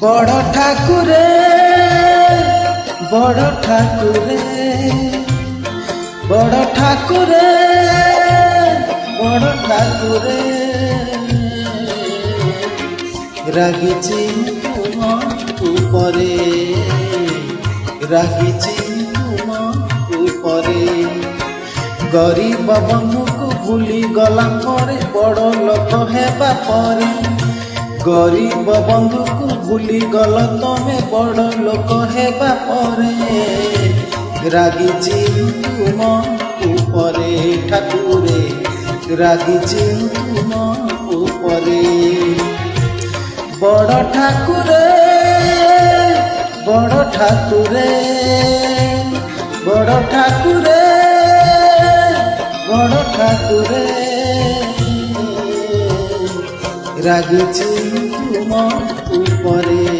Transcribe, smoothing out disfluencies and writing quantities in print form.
বড় ঠাকুরে বড় ঠাকুরে বড় ঠাকুরে বড় ঠাকুরে রাগিছি তোমার উপরে রাগিছি তোমার উপরে গরিব বন্ধুକୁ ভুলি গলা পরে বড় লোক হেবা পরে গরিব বন্ধুକୁ ভুলি গল তমে বড় লোক হেবা পরে রাগিছি তুম উপরে ঠাকুরে রাগিছি তুম উপরে বড় ঠাকুরে বড় ঠাকুরে বড় ঠাকুরে বড় ঠাকুরে রাগিছি তুম উপরে।